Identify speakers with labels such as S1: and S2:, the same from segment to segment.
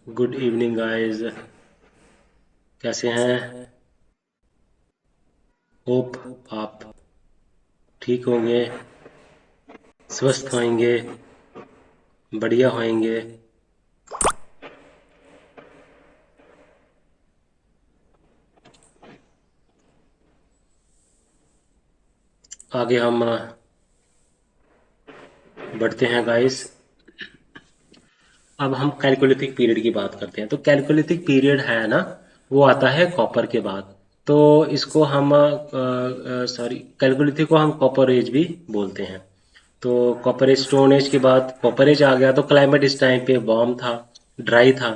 S1: Good evening guys. कैसे हैं? Hope आप ठीक होंगे, स्वस्थ होंगे, बढ़िया होंगे। आगे हम बढ़ते हैं गाइस। अब हम कैलकोलिथिक पीरियड की बात करते हैं। तो कैलकोलिथिक पीरियड है ना, वो आता है कॉपर के बाद। तो इसको हम सॉरी, कैलकोलिथिक को हम कॉपर एज भी बोलते हैं। तो कॉपर एज, स्टोन एज के बाद कॉपर एज आ गया। तो क्लाइमेट इस टाइम पे वार्म था, ड्राई था,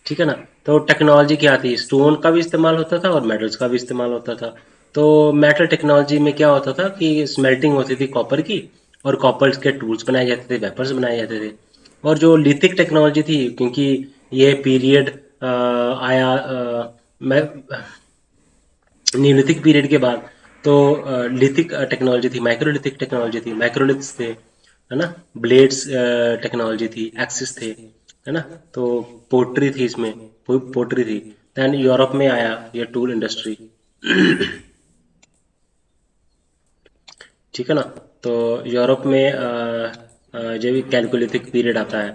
S1: ठीक है ना। तो टेक्नोलॉजी क्या थी, स्टोन का भी इस्तेमाल होता था और मेटल्स का भी इस्तेमाल होता था। तो मेटल टेक्नोलॉजी में क्या होता था कि स्मेल्टिंग होती थी कॉपर की, और कॉपर के टूल्स बनाए जाते थे, वेपर्स बनाए जाते थे। और जो लिथिक टेक्नोलॉजी थी, क्योंकि ये पीरियड आया मैं न्यूलिथिक पीरियड के बाद। तो लिथिक टेक्नोलॉजी थी, माइक्रोलिथिक टेक्नोलॉजी थी, माइक्रोलिथ्स थे, है ना। ब्लेड्स टेक्नोलॉजी थी, एक्सिस थे, है ना। तो पोट्री थी इसमें, पोट्री थी। देन यूरोप में आया ये टूल इंडस्ट्री, ठीक है ना। तो यूरोप में जब कैलकोलिथिक पीरियड आता है,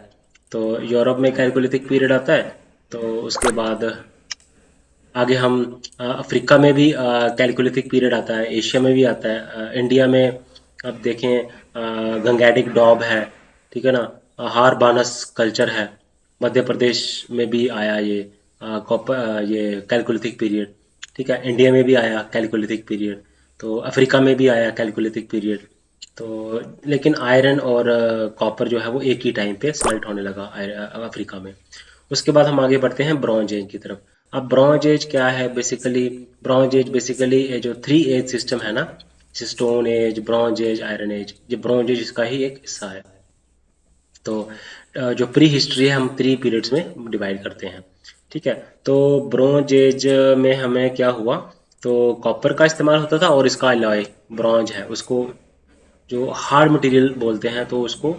S1: तो यूरोप में कैलकोलिथिक पीरियड आता है। तो उसके बाद आगे हम अफ्रीका में भी कैलकोलिथिक पीरियड आता है, एशिया में भी आता है, इंडिया में अब देखें गंगैडिक डॉब है, ठीक है ना। हार बानस कल्चर है, मध्य प्रदेश में भी आया ये ये कैलकोलिथिक पीरियड, ठीक है। इंडिया में भी आया कैलकोलिथिक पीरियड, तो अफ्रीका में भी आया कैलकोलिथिक पीरियड। तो लेकिन आयरन और कॉपर जो है वो एक ही टाइम पे स्मेल्ट होने लगा अफ्रीका में। उसके बाद हम आगे बढ़ते हैं ब्रॉन्ज एज की तरफ। अब ब्रॉन्ज एज क्या है बेसिकली? ब्रॉन्ज एज बेसिकली ये जो थ्री एज सिस्टम है ना, stone age, bronze age, iron age, ये ब्रॉन्ज एज इसका ही एक हिस्सा है। तो जो प्री हिस्ट्री है हम थ्री पीरियड्स में डिवाइड करते हैं, ठीक है। तो ब्रॉन्ज एज में हमें क्या हुआ, तो कॉपर का इस्तेमाल होता था, और इसका अलॉय ब्रॉन्ज है उसको जो हार्ड मटेरियल बोलते हैं, तो उसको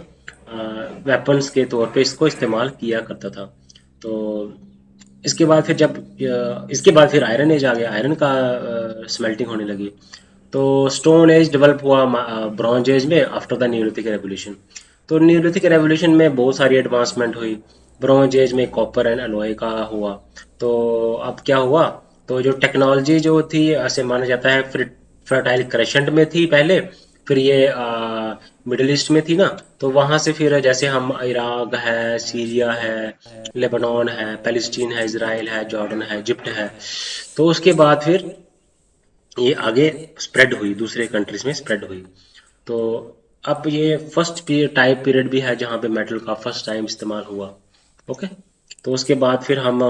S1: वेपन्स के तौर पे इसको इस्तेमाल किया करता था। तो इसके बाद फिर जब इसके बाद फिर आयरन एज आ गया, आयरन का स्मेल्टिंग होने लगी। तो स्टोन एज डेवलप हुआ ब्रॉन्ज एज में आफ्टर द न्यूलिथिक रेवोल्यूशन। तो न्यूलिथिक रेवोल्यूशन में बहुत सारी एडवांसमेंट हुई। ब्रॉन्ज एज में कॉपर एंड अलॉय का हुआ। तो अब क्या हुआ, तो जो टेक्नोलॉजी जो थी ऐसे माना जाता है फर्टाइल क्रेशेंट में थी पहले, फिर ये मिडिल ईस्ट में थी ना। तो वहां से फिर जैसे हम इराक है, सीरिया है, लेबनान है, पैलेस्टीन है, इसराइल है, जॉर्डन है, इजिप्ट है। तो उसके बाद फिर ये आगे स्प्रेड हुई, दूसरे कंट्रीज में स्प्रेड हुई। तो अब ये फर्स्ट टाइप पीरियड भी है जहाँ पे मेटल का फर्स्ट टाइम इस्तेमाल हुआ। ओके। तो उसके बाद फिर हम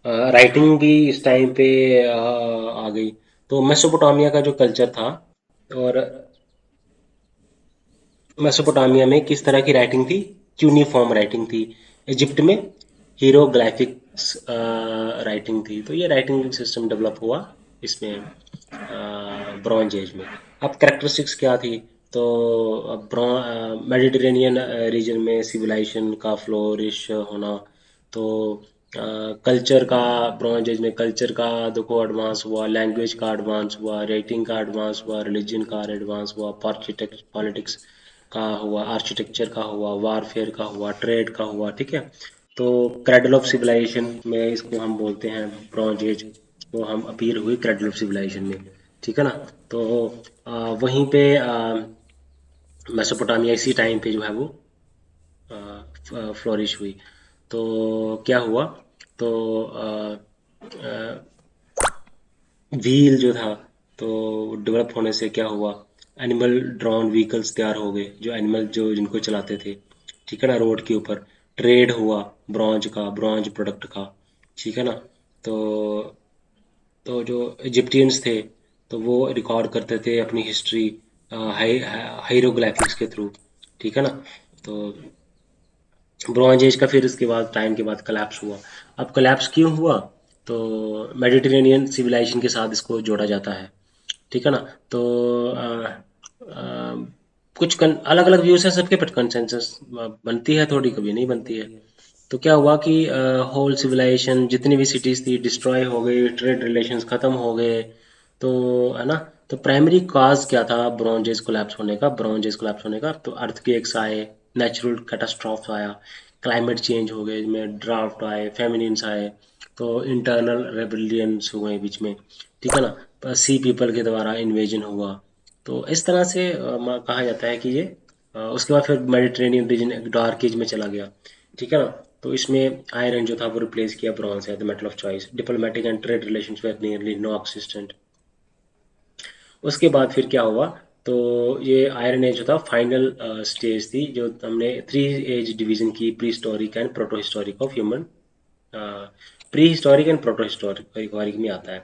S1: राइटिंग भी इस टाइम पे आ गई। तो मेसोपोटामिया का जो कल्चर था, और मेसोपोटामिया में किस तरह की राइटिंग थी? क्यूनिफॉर्म राइटिंग थी। इजिप्ट में हीरोग्लाइफिक्स राइटिंग थी। तो ये राइटिंग सिस्टम डेवलप हुआ इसमें ब्रॉन्ज एज में। अब कैरेक्टरिस्टिक्स क्या थी? तो मेडिटेरेनियन रीजन में सिविलाइजेशन का फ्लोरिश होना। तो कल्चर का, ब्रॉन्ज एज में कल्चर का देखो एडवांस हुआ, लैंग्वेज का एडवांस हुआ, राइटिंग का एडवांस हुआ, रिलीजन का एडवांस हुआ, पॉलिटिक्स का हुआ, आर्किटेक्चर का हुआ, वारफेयर का हुआ, ट्रेड का हुआ, ठीक है। तो क्रेडल ऑफ सिविलाइजेशन में इसको हम बोलते हैं ब्रॉन्ज एज, को हम अपीयर हुई क्रेडल ऑफ सिविलाइजेशन में, ठीक है ना। तो वहीं पे मेसोपोटामिया इसी टाइम पे जो है वो फ्लोरिश हुई। तो क्या हुआ, तो व्हील जो था, तो डेवलप होने से क्या हुआ, एनिमल ड्रॉन व्हीकल्स तैयार हो गए, जो एनिमल जो जिनको चलाते थे, ठीक है ना, रोड के ऊपर। ट्रेड हुआ ब्रॉन्ज का, ब्रॉन्ज प्रोडक्ट का, ठीक है ना। तो जो इजिप्टियंस थे, तो वो रिकॉर्ड करते थे अपनी हिस्ट्री हाइरोग्लाइफिक्स के थ्रू, ठीक है ना। तो ब्रॉन्ज एज का फिर इसके बाद टाइम के बाद कलेप्स हुआ। अब कलेप्स क्यों हुआ? तो मेडिटेरेनियन सिविलाइजेशन के साथ इसको जोड़ा जाता है, ठीक है ना। तो कुछ अलग अलग व्यूज हैं सबके, बट कंसेंसस बनती है थोड़ी, कभी नहीं बनती है। तो क्या हुआ कि होल सिविलाइजेशन जितनी भी सिटीज थी डिस्ट्रॉय हो गई, ट्रेड रिलेशंस खत्म हो गए। तो है ना। तो प्राइमरी कॉज क्या था ब्रॉन्ज एज कोलैप्स होने का? ब्रॉन्ज एज कोलैप्स होने का तो अर्थक्वेक्स आए, नेचुरल कैटास्ट्रॉफ आया, क्लाइमेट चेंज हो गए, में ड्राफ्ट आए, फेमिनिन्स आए, तो इंटरनल रेबेलियंस हुए बीच में, ठीक है ना, सी पीपल के द्वारा इन्वेजन हुआ। तो इस तरह से कहा जाता है कि ये उसके बाद फिर मेडिटेरेनियन रीजन डार्क एज में चला गया, ठीक है ना। तो इसमें आयरन जो था वो रिप्लेस किया ब्रॉन्ज है the metal of choice. Diplomatic and trade relations were nearly no existent. उसके बाद फिर क्या हुआ? तो ये आयरन एज जो था फाइनल स्टेज थी, जो हमने थ्री एज डिवीजन की, pre historic and proto historic of human. Pre historic and proto historic में आता है।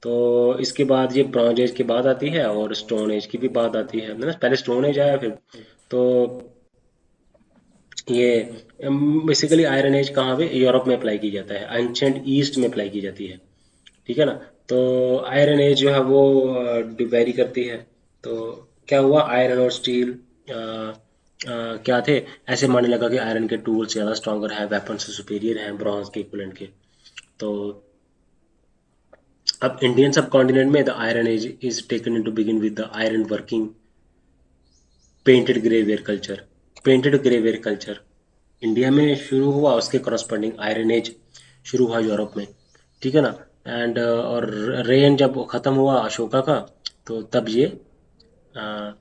S1: तो इसके बाद ये ब्रॉन्ज एज की बात आती है और स्टोन एज की भी बात आती है, मतलब पहले स्टोन एज आया फिर। तो ये बेसिकली आयरन एज कहाँ पे यूरोप में अप्लाई की जाता है, एंशंट ईस्ट में अप्लाई की जाती है, ठीक है ना। तो आयरन एज जो है वो वेरी करती है। तो क्या हुआ, आयरन और स्टील क्या थे, ऐसे मानने लगा कि आयरन के टूल्स ज़्यादा स्ट्रॉन्गर हैं, वेपन से सुपीरियर हैं ब्रॉन्ज के इक्विवेलेंट के। तो अब इंडियन सब कॉन्टिनेंट में the iron age is taken in to begin with the iron working painted grey ware culture. Painted grey ware culture India में शुरू हुआ, उसके करस्पॉन्डिंग आयरन एज शुरू हुआ यूरोप में, ठीक है ना। एंड और रेन जब ख़त्म हुआ अशोका का, तो तब ये अ,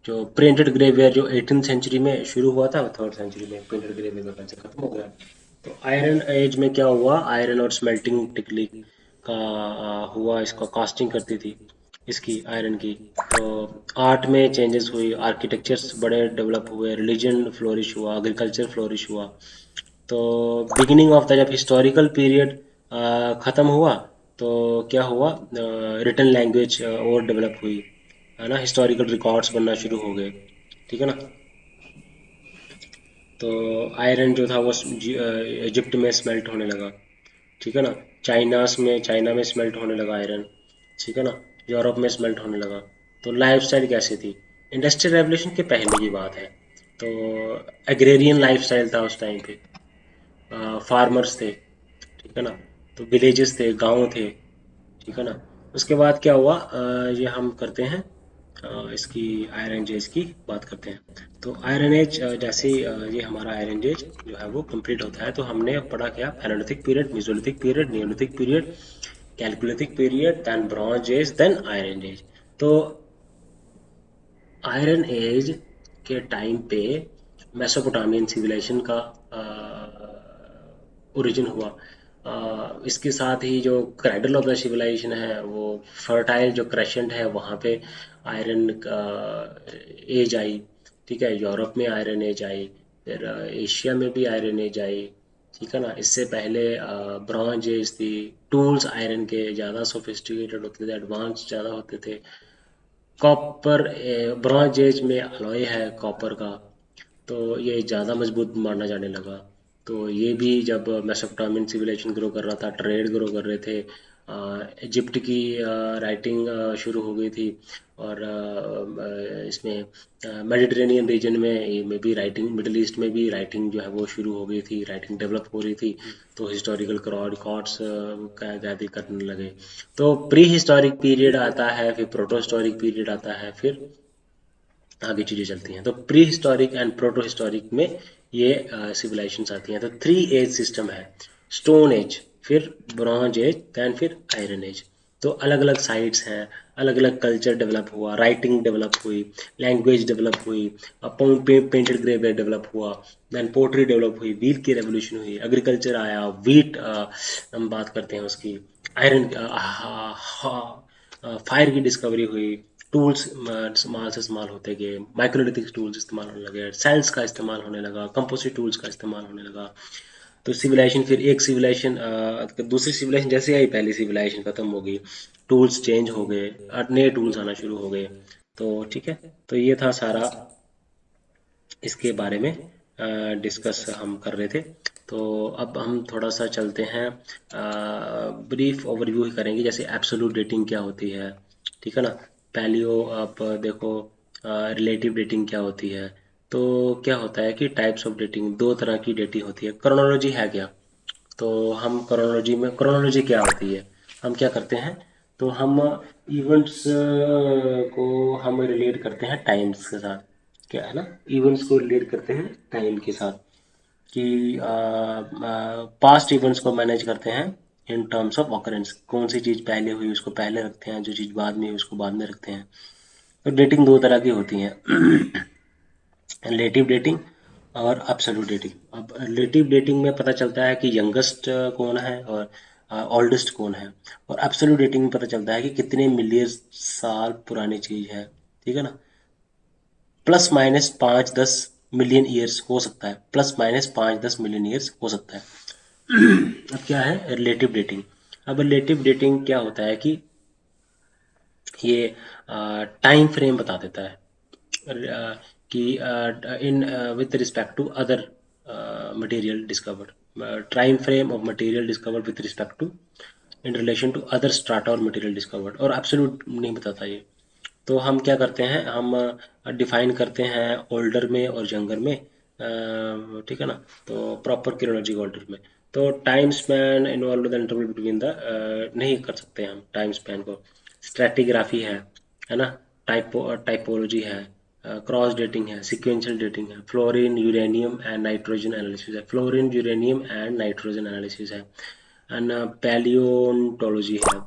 S1: जो प्रिंटेड ग्रेवियर जो 18th सेंचुरी में शुरू हुआ था, थर्ड सेंचुरी में प्रिंटेड ग्रेवियर का कल्चर खत्म हो गया। तो आयरन एज में क्या हुआ, आयरन और स्मेल्टिंग टेक्निक का हुआ, इसका कास्टिंग करती थी इसकी आयरन की। तो आर्ट में चेंजेस हुई, आर्किटेक्चर्स बड़े डेवलप हुए, रिलीजन फ्लोरिश हुआ, एग्रीकल्चर फ्लोरिश हुआ। तो बिगिनिंग ऑफ द जब हिस्टोरिकल पीरियड ख़त्म हुआ, तो क्या हुआ, रिटन लैंग्वेज और डेवलप हुई, है ना, हिस्टोरिकल रिकॉर्ड्स बनना शुरू हो गए, ठीक है ना। तो आयरन जो था वो इजिप्ट में स्मेल्ट होने लगा, ठीक है ना। चाइना में स्मेल्ट होने लगा आयरन, ठीक है ना। यूरोप में स्मेल्ट होने लगा। तो लाइफस्टाइल कैसी थी? इंडस्ट्रियल रेवोल्यूशन के पहले की बात है। तो एग्रेरियन लाइफस्टाइल था उस टाइम पे, फार्मर्स थे, ठीक है ना। तो विलेजेस थे, गांव थे, ठीक है ना। उसके बाद क्या हुआ, ये हम करते हैं इसकी आयरन एज की बात करते हैं। तो आयरन एज जैसे ही ये हमारा आयरन एज जो है वो कंप्लीट होता है, तो हमने पढ़ा क्या, Palaeolithic period, Mesolithic period, Neolithic period, Chalcolithic period, then bronze age, then iron age. तो आयरन एज के टाइम पे मेसोपोटामियन सिविलाइजेशन का ओरिजिन हुआ। इसके साथ ही जो क्राइडल ऑफ द सिविलाइजेशन है, वो फर्टाइल जो क्रेशेंट है वहाँ पे आयरन एज आई, ठीक है। यूरोप में आयरन एज आई, फिर एशिया में भी आयरन एज आई, ठीक है ना। इससे पहले ब्रॉन्ज एज थी, टूल्स आयरन के ज़्यादा सोफिस्टिकेटेड होते थे, एडवांस ज़्यादा होते थे। कॉपर, ब्रॉन्ज एज में अलॉय है कॉपर का, तो ये ज़्यादा मजबूत माना जाने लगा। तो ये भी जब मेसोपोटामियन सिविलाइजेशन ग्रो कर रहा था, ट्रेड ग्रो कर रहे थे, इजिप्ट की राइटिंग शुरू हो गई थी, और इसमें मेडिटेरेनियन रीजन में भी राइटिंग, मिडिल ईस्ट में भी राइटिंग जो है वो शुरू हो गई थी, राइटिंग डेवलप हो रही थी। तो हिस्टोरिकल रिकॉर्ड्स गैदर करने लगे। तो प्री हिस्टोरिक पीरियड आता है, फिर प्रोटो हिस्टोरिक पीरियड आता है, फिर आगे चीज़ें चलती हैं। तो pre historic and proto historic में ये सिविलाइजेशंस आती हैं। तो थ्री एज सिस्टम है, स्टोन एज, फिर ब्रॉन्ज एज, दैन फिर आयरन एज। तो अलग अलग साइट्स हैं, अलग अलग कल्चर डेवलप हुआ, राइटिंग डेवलप हुई, लैंग्वेज डेवलप हुई, पेंटेड ग्रेवियर डेवलप हुआ, दैन पोट्री डेवलप हुई, व्हील की रेवोल्यूशन हुई, एग्रीकल्चर आया, व्हीट हम बात करते हैं उसकी, आयरन, फायर की डिस्कवरी हुई, टूल्स इस्तेमाल से इस्तेमाल होते गए, माइक्रोलिथिक टूल्स इस्तेमाल होने लगे, सेल्स का इस्तेमाल होने लगा, कंपोजिट टूल्स का इस्तेमाल होने लगा। तो सिविलाइजेशन, फिर एक सिविलाइजेशन दूसरी सिविलाइजेशन जैसे आई, पहली सिविलाइजेशन खत्म हो गई, टूल्स चेंज हो गए और नए टूल्स आना शुरू हो गए। तो ठीक है, तो ये था सारा इसके बारे में डिस्कस हम कर रहे थे। तो अब हम थोड़ा सा चलते हैं, ब्रीफ ओवरव्यू ही करेंगे, जैसे एब्सोल्यूट डेटिंग क्या होती है, ठीक है ना। पैलियो आप देखो, रिलेटिव डेटिंग क्या होती है, तो क्या होता है कि टाइप्स ऑफ डेटिंग, दो तरह की डेटिंग होती है। क्रोनोलॉजी है क्या? तो हम क्रोनोलॉजी में, क्रोनोलॉजी क्या होती है, हम क्या करते हैं, तो हम इवेंट्स को हम रिलेट करते हैं टाइम्स के साथ, क्या है ना, इवेंट्स को रिलेट करते हैं टाइम के साथ, कि पास्ट इवेंट्स को मैनेज करते हैं इन टर्म्स ऑफ ऑकरेंस, कौन सी चीज़ पहले हुई उसको पहले रखते हैं, जो चीज़ बाद में हुई उसको बाद में रखते हैं। तो डेटिंग दो तरह की होती हैं, रिलेटिव डेटिंग और एब्सोल्यूट डेटिंग। अब रिलेटिव डेटिंग में पता चलता है कि यंगेस्ट कौन है और ओल्डेस्ट कौन है, और एब्सोल्यूट डेटिंग में पता चलता है कि कितने मिलियन साल पुरानी चीज़ है, ठीक है ना। प्लस माइनस 5-10 मिलियन ईयर्स हो सकता है, प्लस माइनस 5-10 मिलियन ईयर्स हो सकता है। अब क्या है रिलेटिव डेटिंग? अब रिलेटिव डेटिंग क्या होता है कि ये टाइम फ्रेम बता देता है, कि in with respect to other material discovered, time frame of material discovered with respect to in relation to other strata और मटेरियल डिस्कवर्ड, और एब्सोल्यूट नहीं बताता ये। तो हम क्या करते हैं, हम डिफाइन करते हैं ओल्डर में और यंगर में, ठीक है ना, तो प्रॉपर क्रोनोलॉजी ऑर्डर में। तो time span involve the interval between the नहीं कर सकते हम टाइम स्पैन को। स्ट्रेटिग्राफी है ना, टाइपोलॉजी है, क्रॉस डेटिंग है, सिक्वेंशियल डेटिंग है, fluorine uranium and nitrogen analysis है, fluorine uranium and nitrogen analysis है, एंड पैलियोंटोलॉजी है,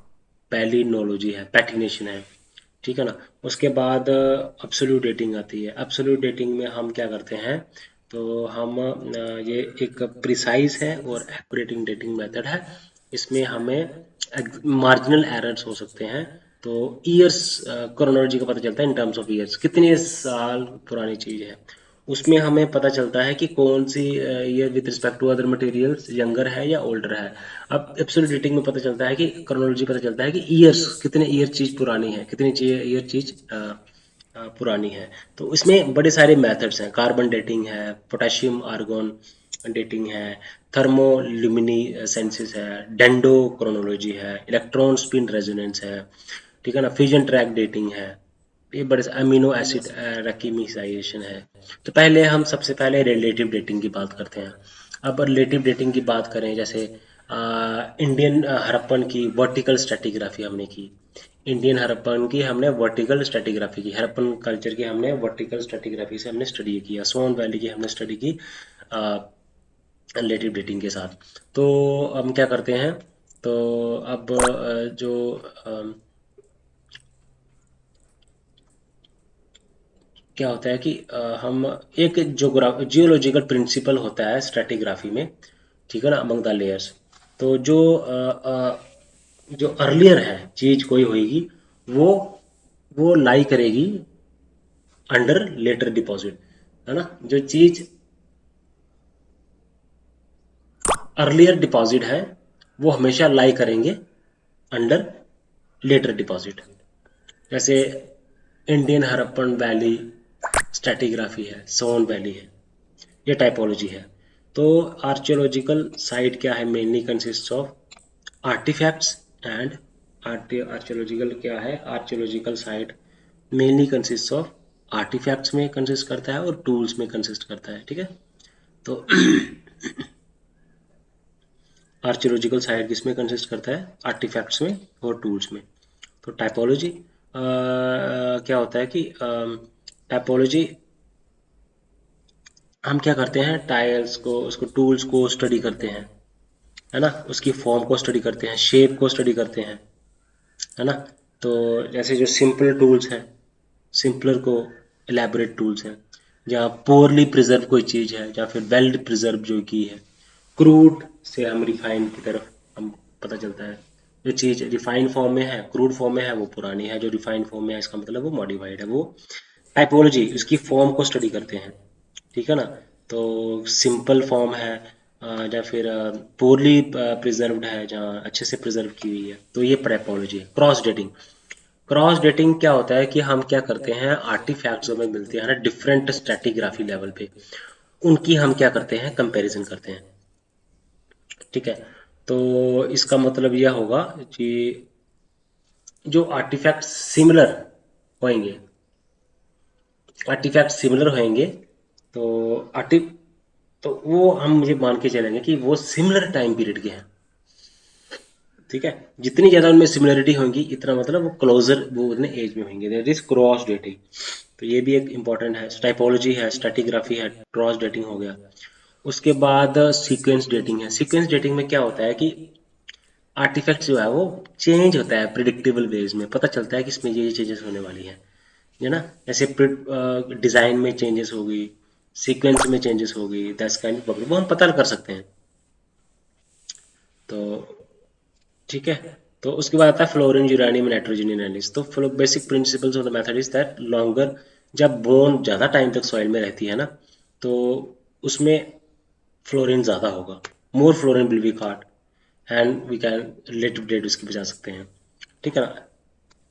S1: पैलिनोलॉजी है, पैटिनेशन है, ठीक है ना। उसके बाद एब्सोल्यूट डेटिंग आती है। एब्सोल्यूट डेटिंग में हम क्या करते हैं, तो हम ये एक प्रिसाइज है और एक्यूरेटिंग डेटिंग मेथड है। इसमें हमें मार्जिनल एरर्स हो सकते हैं, तो ईयर्स, क्रोनोलॉजी का पता चलता है इन टर्म्स ऑफ ईयर्स, कितने साल पुरानी चीज़ है। उसमें हमें पता चलता है कि कौन सी year with respect to other materials younger है या ओल्डर है। अब एब्सोल्यूट डेटिंग में पता चलता है कि क्रोनोलॉजी पता चलता है कि ईयर्स, कितने ईयर चीज़ पुरानी है, कितनी ईयर चीज़ पुरानी है। तो इसमें बड़े सारे मेथड्स हैं, कार्बन डेटिंग है, पोटेशियम आर्गन डेटिंग है, थर्मोल्यूमिनेसेंस है, डेंडो क्रोनोलॉजी है, इलेक्ट्रॉन स्पिन रेजोनेंस है, ठीक है ना, फ्यूजन ट्रैक डेटिंग है, ये बड़े अमीनो एसिड रेकिमिसाइजेशन है। तो पहले हम सबसे पहले रिलेटिव डेटिंग की बात करते हैं। अब रिलेटिव डेटिंग की बात करें, जैसे इंडियन हड़प्पन की वर्टिकल स्ट्रेटिग्राफी हमने की, इंडियन हड़प्पन की हमने वर्टिकल स्ट्रेटिग्राफी की, हड़प्पन कल्चर की हमने वर्टिकल स्ट्रेटिग्राफी से हमने स्टडी किया, सोन वैली की हमने स्टडी की रिलेटिव डेटिंग के साथ। तो हम क्या करते हैं, तो अब जो क्या होता है कि हम एक जियोलॉजिकल प्रिंसिपल होता है स्ट्रेटिग्राफी में, ठीक है ना, अमंग द लेयर्स। तो जो अर्लियर है चीज कोई होगी, वो वो लाई करेगी अंडर लेटर डिपॉजिट, है ना। जो चीज अर्लियर डिपॉजिट है वो हमेशा लाई करेंगे अंडर लेटर डिपॉजिट। जैसे इंडियन हड़प्पन वैली स्ट्रेटिग्राफी है, सोन वैली है, ये टाइपोलॉजी है। तो आर्कियोलॉजिकल साइट क्या है, mainly consist of artifacts and archaeological क्या है, archaeological site mainly consist of artifacts में कंसिस्ट करता है और टूल्स में कंसिस्ट करता है, ठीक है। तो आर्कियोलॉजिकल साइट किसमें कंसिस्ट करता है, आर्टिफैक्ट्स में और टूल्स में। तो टाइपोलॉजी क्या होता है कि टाइपोलॉजी हम क्या करते हैं, टाइल्स को, उसको टूल्स को स्टडी करते हैं, है ना, उसकी फॉर्म को स्टडी करते हैं, शेप को स्टडी करते हैं, है ना। तो जैसे जो सिंपल टूल्स हैं, सिंपलर को एलैबोरेट टूल्स हैं, जहाँ पोरली प्रिजर्व कोई चीज़ है या फिर वेल प्रिजर्व जो की है, क्रूड से हम रिफाइन की तरफ हम पता चलता है। जो चीज़ रिफाइंड फॉर्म में है, क्रूड फॉर्म में है, वो पुरानी है, जो रिफाइंड फॉर्म में है इसका मतलब वो मॉडिफाइड है। वो टाइपोलॉजी उसकी फॉर्म को स्टडी करते हैं, ठीक है ना। तो सिंपल फॉर्म है या फिर पोरली प्रिजर्व्ड है, जहाँ अच्छे से प्रिजर्व की हुई है, तो ये टाइपोलॉजी है। क्रॉस डेटिंग, क्रॉस डेटिंग क्या होता है कि हम क्या करते हैं, आर्टिफैक्ट्स जो हमें मिलते हैं ना डिफरेंट स्ट्रेटिग्राफी लेवल पे, उनकी हम क्या करते हैं, कंपैरिजन करते हैं, ठीक है। तो इसका मतलब यह होगा कि जो आर्टिफैक्ट सिमिलर होंगे, आर्टिफैक्ट सिमिलर होंगे तो आर्टि तो वो हम मुझे मान के चलेंगे कि वो सिमिलर टाइम पीरियड के हैं। ठीक है, जितनी ज़्यादा उनमें सिमिलरिटी होंगी इतना मतलब वो क्लोजर वो उतने एज में होंगे, दैट इज क्रॉस डेटिंग। तो ये भी एक इम्पॉर्टेंट है, टाइपोलॉजी है, स्ट्रैटिग्राफी है, क्रॉस डेटिंग हो गया। उसके बाद सीक्वेंस डेटिंग है। सीक्वेंस डेटिंग में क्या होता है कि आर्टिफैक्ट जो है वो चेंज होता है प्रिडिक्टेबल वेज में, पता चलता है कि इसमें ये चेंजेस होने वाली है। है ना, जैसे डिज़ाइन में चेंजेस होगी, सीक्वेंस में चेंजेस होगी, दैट्स काइंड ऑफ वो हम पता कर सकते हैं। तो ठीक है, तो उसके बाद आता है फ्लोरीन, यूरेनियम, नाइट्रोजन एनालिसिस। तो basic principles of the method is that longer, जब बोन ज़्यादा टाइम तक सॉइल में रहती है ना, तो उसमें फ्लोरीन ज़्यादा होगा, more fluorine will be caught and we can relative date उसकी बचा सकते हैं। ठीक है ना,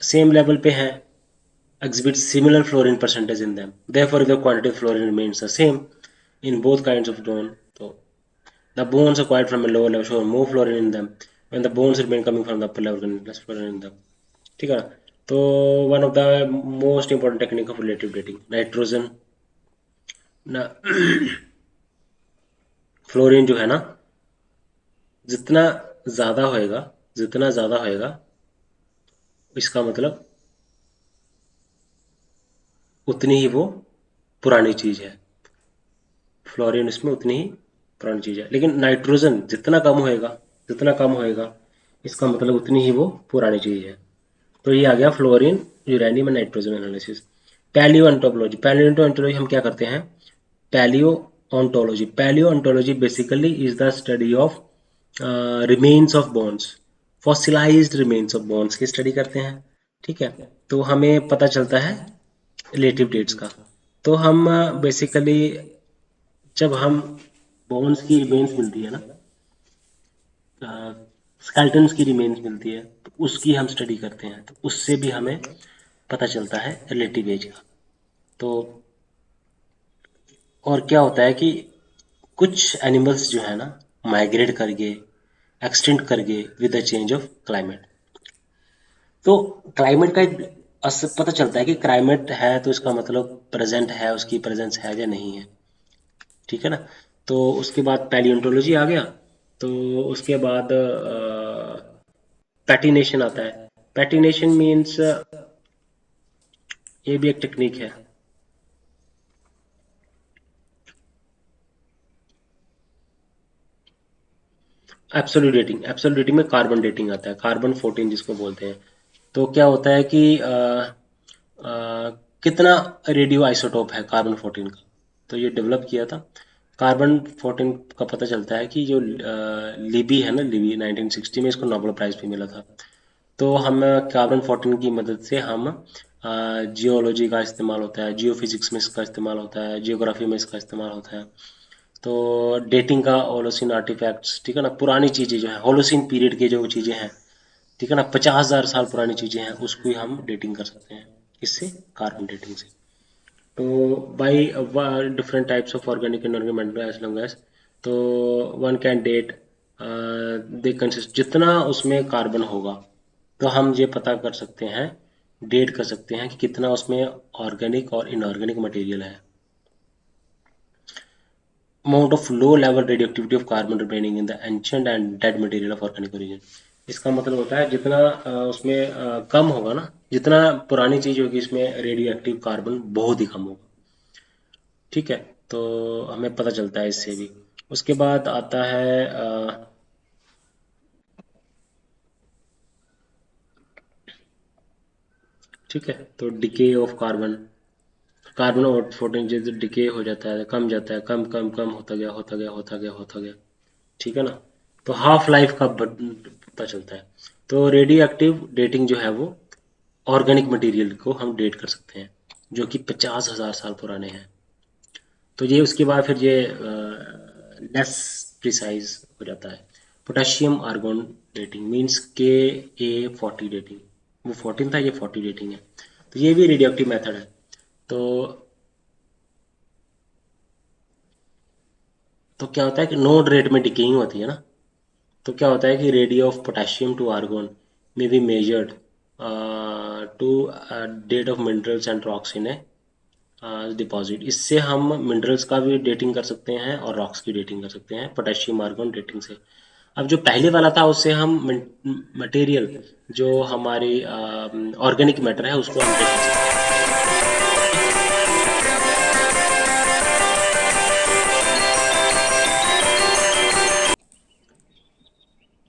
S1: सेम लेवल पे हैं, exhibit similar fluorine percentage in them. Therefore, the quantity of fluorine remains the same in both kinds of bone. So, the bones acquired from a lower level show more fluorine in them. When the bones remain coming from the upper level, less fluorine in them. ठीक है ना, तो one of the most important technique of relative dating, nitrogen ना fluorine जो है ना, जितना ज़्यादा होएगा, जितना ज़्यादा होएगा, इसका मतलब उतनी ही वो पुरानी चीज़ है। फ्लोरीन इसमें उतनी ही पुरानी चीज़ है, लेकिन नाइट्रोजन जितना कम होएगा, जितना कम होएगा, इसका मतलब उतनी ही वो पुरानी चीज़ है। तो ये आ गया fluorine, uranium and nitrogen analysis. Palaeontology, palaeontology हम क्या करते हैं, palaeontology, palaeontology basically is the study of remains of bones, fossilised remains of bones की स्टडी करते हैं। ठीक है, तो हमें पता चलता है रिलेटिव डेट्स का। तो हम बेसिकली जब हम बोन्स की रिमेन्स मिलती है ना, स्केल्टन्स की रिमेन्स मिलती है, तो उसकी हम स्टडी करते हैं, तो उससे भी हमें पता चलता है रिलेटिव एज का। तो और क्या होता है कि कुछ एनिमल्स जो है ना, माइग्रेट करके, एक्सटेंड करके with the change of climate. तो क्लाइमेट का एक पता चलता है कि क्लाइमेट है तो इसका मतलब प्रेजेंट है, उसकी प्रेजेंस है या नहीं है। ठीक है ना, तो उसके बाद पैलियोंटोलॉजी आ गया। तो उसके बाद पैटिनेशन आता है। पैटिनेशन मीन्स ये भी एक टेक्निक है। एब्सोल्यूट डेटिंग, एब्सोल्यूट डेटिंग में कार्बन डेटिंग आता है, कार्बन 14 जिसको बोलते हैं। तो क्या होता है कि कितना रेडियो आइसोटोप है कार्बन 14 का, तो ये डेवलप किया था। कार्बन 14 का पता चलता है कि जो लिबी है ना, लिबी 1960 में इसको नोबेल प्राइज भी मिला था। तो हम कार्बन 14 की मदद से हम जियोलॉजी का इस्तेमाल होता है, जियो फिजिक्स में इसका इस्तेमाल होता है, जियोग्राफी में इसका इस्तेमाल होता है। तो डेटिंग का होलोसिन आर्टिफैक्ट्स, ठीक है ना, पुरानी चीज़ें जो है होलोसिन पीरियड की जो चीज़ें हैं, ठीक है ना, 50,000 साल पुरानी चीज़ें हैं, उसको ही हम डेटिंग कर सकते हैं। इससे कार्बन डेटिंग से। तो by different types of organic inorganic as long as, तो one can date they consist, जितना उसमें कार्बन होगा, तो हम ये पता कर सकते हैं, डेट कर सकते हैं कि कितना उसमें ऑर्गेनिक और इनऑर्गेनिक मटेरियल है। Amount of low level radioactivity of carbon remaining in the ancient and dead material of organic origin. इसका मतलब होता है जितना उसमें कम होगा ना, जितना पुरानी चीज़ होगी इसमें रेडियो एक्टिव कार्बन बहुत ही कम होगा। ठीक है, तो हमें पता चलता है इससे भी। उसके बाद आता है ठीक है, तो डिके ऑफ कार्बन, कार्बन और 14 जैसे डिके हो जाता है, कम जाता है, कम कम कम होता गया, होता गया, होता गया, होता गया। ठीक है ना, तो हाफ लाइफ का पता चलता है। तो रेडियो एक्टिव डेटिंग जो है वो ऑर्गेनिक मटेरियल को हम डेट कर सकते हैं, जो कि 50,000 साल पुराने हैं। तो ये उसके बाद फिर ये लेस प्रिसाइज हो जाता है। Potassium argon dating means Ka40 dating, वो 14 था, ये 40 डेटिंग है। तो ये भी रेडियो एक्टिव मेथड है। तो तो क्या होता है कि नोड रेट में डिकेइंग होती है ना, तो क्या होता है कि ratio of potassium to argon में be measured to date of minerals and rocks in a deposit. इससे हम मिनरल्स का भी डेटिंग कर सकते हैं और रॉक्स की डेटिंग कर सकते हैं पोटेशियम आर्गन डेटिंग से। अब जो पहले वाला था उससे हम मटेरियल जो हमारी ऑर्गेनिक मैटर है उसको हम डेट कर सकते हैं।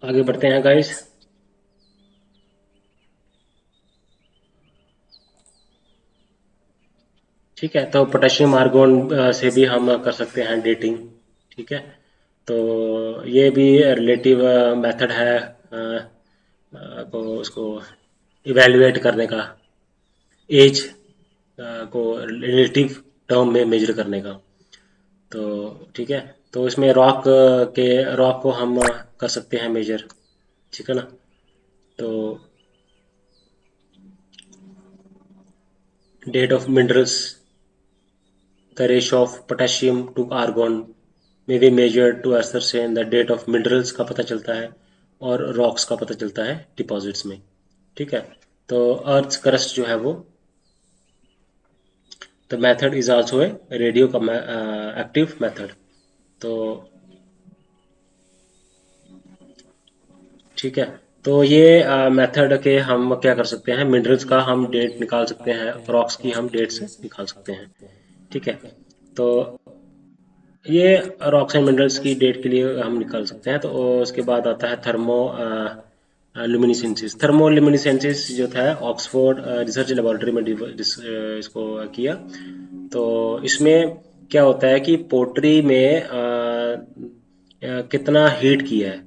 S1: आगे बढ़ते हैं गाइस। ठीक है, तो पोटेशियम आर्गन से भी हम कर सकते हैं डेटिंग। ठीक है, तो ये भी रिलेटिव मेथड है को उसको इवेल्युएट करने का, एज को रिलेटिव टर्म में मेजर करने का। तो ठीक है, तो इसमें रॉक को हम कर सकते हैं मेजर। ठीक है ना। तो date of minerals, the ratio of potassium to argon में भी measure to ascertain the date of minerals का पता चलता है और रॉक्स का पता चलता है डिपॉजिट्स में। ठीक है, तो अर्थ क्रस्ट जो है वो, the method is also a radio active method. तो ठीक है, तो ये मेथड के हम क्या कर सकते हैं, मिनरल्स का हम डेट निकाल सकते हैं, रॉक्स की हम डेट्स निकाल सकते हैं। ठीक है, तो ये रॉक्स एंड मिनरल्स की डेट के लिए हम निकाल सकते हैं। तो उसके बाद आता है थर्मो लुमिनिसेंसिस। थर्मो लुमिनिसेंसिस जो था ऑक्सफोर्ड रिसर्च लेबोरेटरी में इसको किया। तो इसमें क्या होता है कि पोट्री में कितना हीट किया है।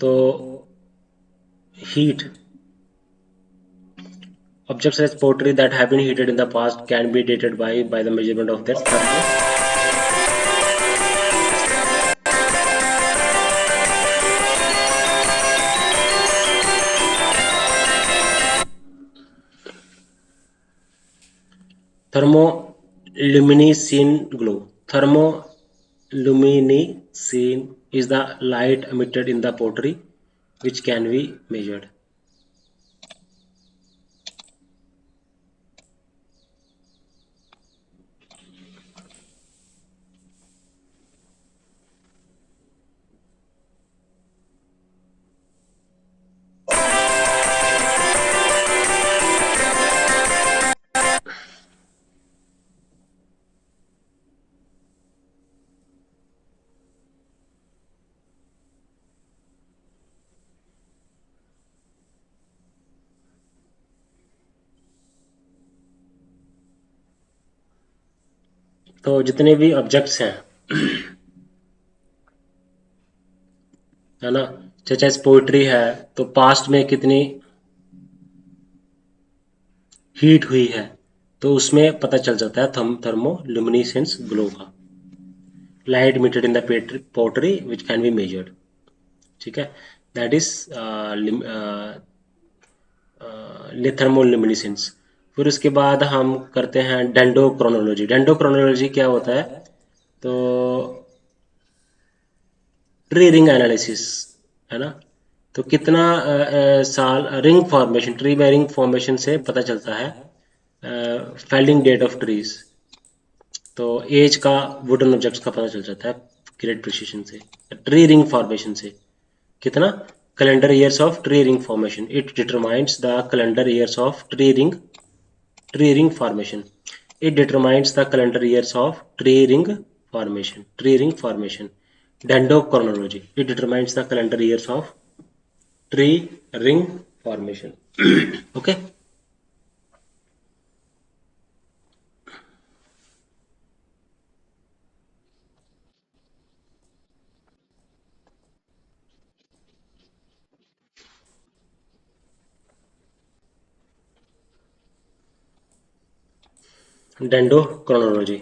S1: तो heat objects as pottery that have been heated in the past can be dated by the measurement of their thermoluminescent glow. Thermoluminescence is the light emitted in the pottery which can be measured. तो जितने भी objects हैं, है ना, जैसे poetry है, तो past में कितनी हीट हुई है, तो उसमें पता चल जाता है थर्मोल्यूमिनेसेंस ग्लो का। Light emitted in the pottery which can be measured। ठीक है, दैट इज थर्मोल्यूमिनेसेंस। फिर उसके बाद हम करते हैं डेंडोक्रोनोलॉजी। डेंडोक्रोनोलॉजी क्या होता है, तो ट्री रिंग एनालिसिस, है ना। तो कितना साल रिंग फॉर्मेशन, ट्री में रिंग फॉर्मेशन से पता चलता है फेलिंग डेट ऑफ ट्रीज। तो एज का वुडन ऑब्जेक्ट्स का पता चल जाता है ग्रेट प्रिसिशन से, ट्री रिंग फॉर्मेशन से। कितना, calendar years of tree ring formation, it determines the calendar years of tree ring formation, it determines the calendar years of tree ring formation. Dendrochronology, it determines the calendar years of tree ring formation. Okay, डेंडोक्रोनोलॉजी।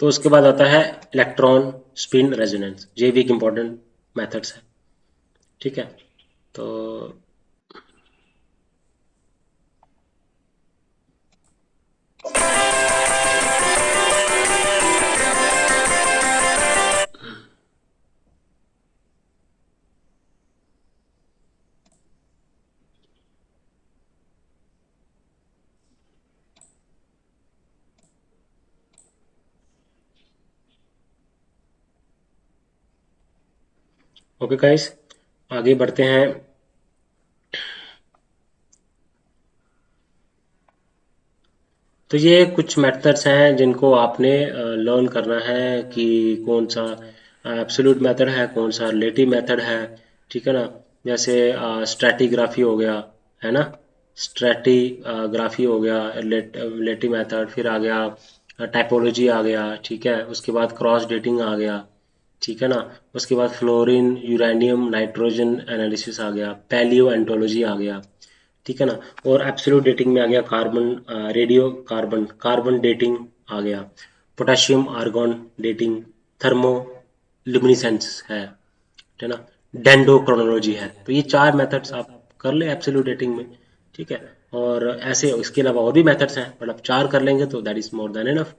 S1: तो उसके बाद आता है electron spin resonance. ये भी एक important methods है। ठीक है, तो ओके गाइस, आगे बढ़ते हैं। तो ये कुछ मेथड्स हैं जिनको आपने लर्न करना है कि कौन सा एब्सोल्यूट मेथड है, कौन सा रिलेटिव मेथड है। ठीक है ना। जैसे स्ट्रैटिग्राफी हो गया, है ना। स्ट्रैटिग्राफी हो गया रिलेटिव मेथड, फिर आ गया टाइपोलॉजी आ गया, ठीक है। उसके बाद क्रॉस डेटिंग आ गया, ठीक है ना। उसके बाद फ्लोरीन यूरेनियम नाइट्रोजन एनालिसिस आ गया, पैलियो एंटोलॉजी आ गया, ठीक है ना। और एब्सोल्यूट डेटिंग में आ गया carbon, radio carbon carbon dating आ गया, potassium argon dating, thermoluminescence है ना। डेंडोक्रोनोलॉजी है। तो ये चार मेथड्स आप कर ले एब्सोल्यूट डेटिंग में, ठीक है। और ऐसे इसके अलावा और भी मेथड्स हैं, बट आप चार कर लेंगे तो that is more than enough.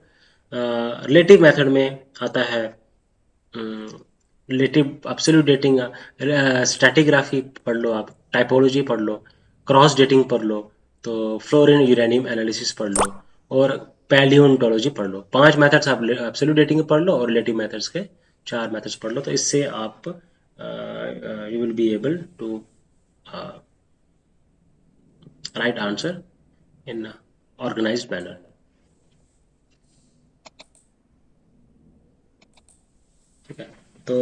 S1: Relative method में आता है रिलेटिव एब्सोल्यूट डेटिंग, स्ट्रैटिग्राफी पढ़ लो, आप टाइपोलॉजी पढ़ लो, क्रॉस डेटिंग पढ़ लो, तो फ्लोरीन यूरेनियम एनालिसिस पढ़ लो, और पैलियोंटोलॉजी पढ़ लो। पांच मेथड्स आप एब्सोल्यूट डेटिंग के पढ़ लो और रिलेटिव मेथड्स के चार मेथड्स पढ़ लो। तो इससे आप you will be able to write answer in organised manner. ठीक है। तो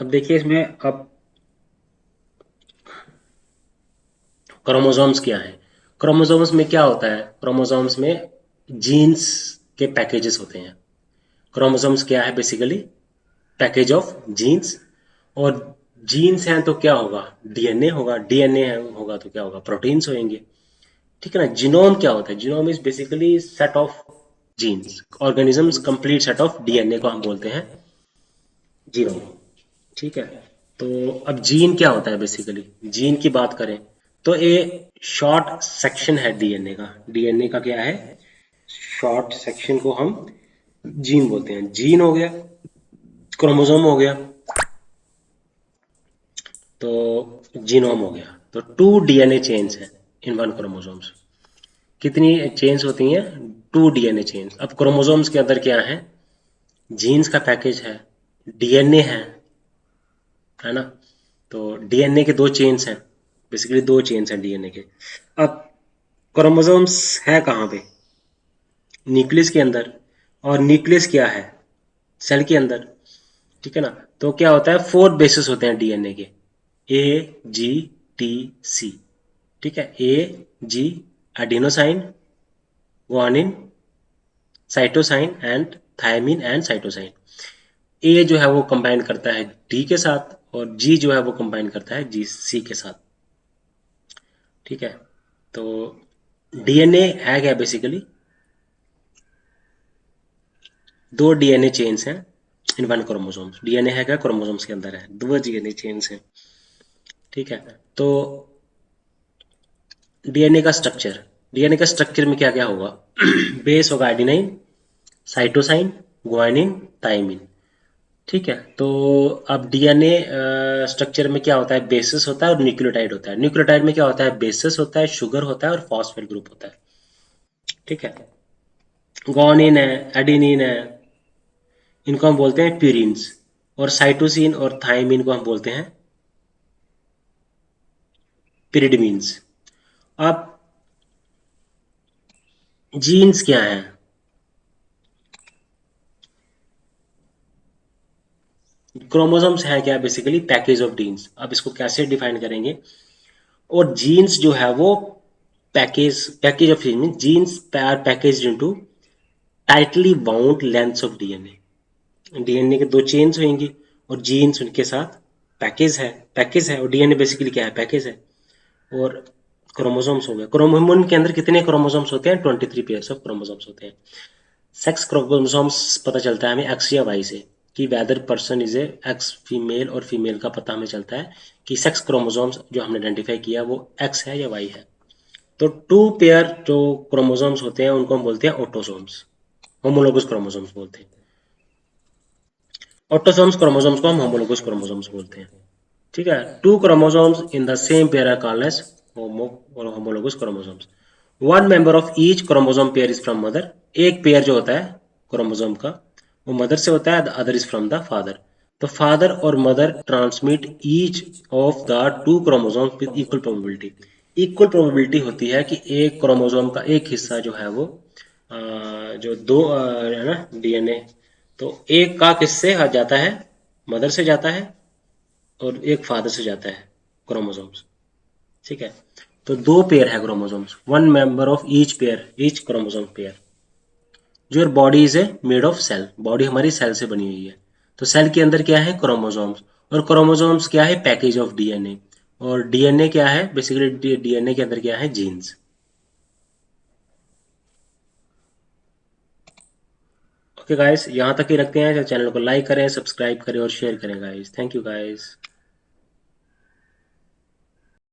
S1: अब देखिए इसमें अब क्रोमोसोम्स क्या है। क्रोमोसोम्स में क्या होता है, क्रोमोसोम्स में जीन्स के पैकेजेस होते हैं। क्रोमोसोम्स क्या है, बेसिकली पैकेज ऑफ जीन्स। और जीन्स हैं तो क्या होगा, डीएनए होगा, डीएनए होगा तो क्या होगा, प्रोटीन्स होंगे, ठीक है ना। जीनोम क्या होता है, genome is basically set of genes, organisms complete set of DNA को हम बोलते हैं जीनोम, ठीक है। तो अब जीन क्या होता है, बेसिकली जीन की बात करें तो ये शॉर्ट सेक्शन है डीएनए का। डीएनए का क्या है, शॉर्ट सेक्शन को हम जीन बोलते हैं। जीन हो गया, क्रोमोसोम हो गया, तो जीनोम हो गया। तो टू डीएनए चेन्स हैं इन वन क्रोमोसोम्स। कितनी चेन्स होती हैं, टू डीएनए चेन्स। अब क्रोमोसोम्स के अंदर क्या है, जीन्स का पैकेज है, डीएनए है ना। तो डीएनए के दो चेन्स हैं, बेसिकली दो चेन्स हैं डीएनए के। अब क्रोमोसोम्स है कहाँ पे, न्यूक्लियस के अंदर। और न्यूक्लियस क्या है, सेल के अंदर, ठीक है ना। तो क्या होता है, फोर बेसिस होते हैं डीएनए के, ए जी टी सी, ठीक है। A G adenine, guanine, cytosine and thymine and cytosine. A जो है वो कंबाइन करता है डी के साथ, और जी जो है वो कंबाइन करता है जी सी के साथ, ठीक है। तो डीएनए है क्या, बेसिकली दो डीएनए चेन्स हैं इन वन क्रोमोसोम्स। डीएनए है क्या, क्रोमोसोम्स के अंदर है, दो डीएनए चेन्स हैं, ठीक है। तो डीएनए का स्ट्रक्चर, डीएनए का स्ट्रक्चर में क्या क्या होगा बेस होगा एडिनाइन, साइटोसाइन, ग्वानिन, थायमिन, ठीक है। तो अब डीएनए स्ट्रक्चर में क्या होता है, बेसिस होता है और न्यूक्लियोटाइड होता है। न्यूक्लियोटाइड में क्या होता है, बेसिस होता है, शुगर होता है और फॉस्फेट ग्रुप होता है, ठीक है। ग्वानिन है, एडिनिन है, इनको हम बोलते हैं प्यूरिन्स। और साइटोसिन और थायमिन को हम बोलते हैं पिरिडमीन्स। अब जीन्स क्या है, क्रोमोसोम्स है क्या, बेसिकली पैकेज ऑफ जीन्स। अब इसको कैसे डिफाइन करेंगे। और जीन्स जो है वो package package of genes are package into tightly bound lengths of DNA. DNA के दो चेन्स होंगी और जीन्स उनके साथ पैकेज है। और डीएनए बेसिकली क्या है, पैकेज है। और क्रोमोसोम्स हो गया, क्रोमोसोम के अंदर कितने क्रोमोसोम्स होते हैं, 23 पेयर्स ऑफ क्रोमोसोम्स होते हैं। सेक्स क्रोमोसोम्स पता चलता है हमें एक्स या वाई से, कि weather person is a x female, और फीमेल का पता हमें चलता है कि सेक्स क्रोमोसोम्स जो हमने आइडेंटिफाई किया वो एक्स है या वाई है। तो टू पेयर जो क्रोमोसोम्स होते हैं उनको हम बोलते हैं ऑटोसोम्स, होमोलोगस क्रोमोसोम्स बोलते हैं। ऑटोसोम्स क्रोमोसोम्स को हम होमोलोगस क्रोमोसोम्स बोलते हैं, ठीक है। Two chromosomes in the same pair are called as homologous chromosomes. One member of each chromosome pair is from mother. एक पेयर जो होता है क्रोमोसोम का वो मदर से होता है, the other is from the father. तो फादर और mother transmit each of the two chromosome with equal probability. Equal probability होती है कि एक क्रोमोसोम का एक हिस्सा जो है वो जो दो है ना डीएनए, तो एक का किससे जाता है, मदर से जाता है, और एक फादर से जाता है क्रोमोसोम्स। ठीक है, तो दो पेयर है chromosomes, one member of each pair, each chromosome pair. जो body is a made of cell, body हमारी सेल से बनी हुई है। तो सेल के अंदर क्या है, क्रोमोसोम्स। और क्रोमोसोम्स क्या है, पैकेज ऑफ डीएनए। और डीएनए क्या है, बेसिकली डीएनए के अंदर क्या है, जीन्स। ओके गाइस, यहाँ तक ही रखते हैं। चैनल को लाइक करें, सब्सक्राइब करें और शेयर करें गाइस। Thank you guys.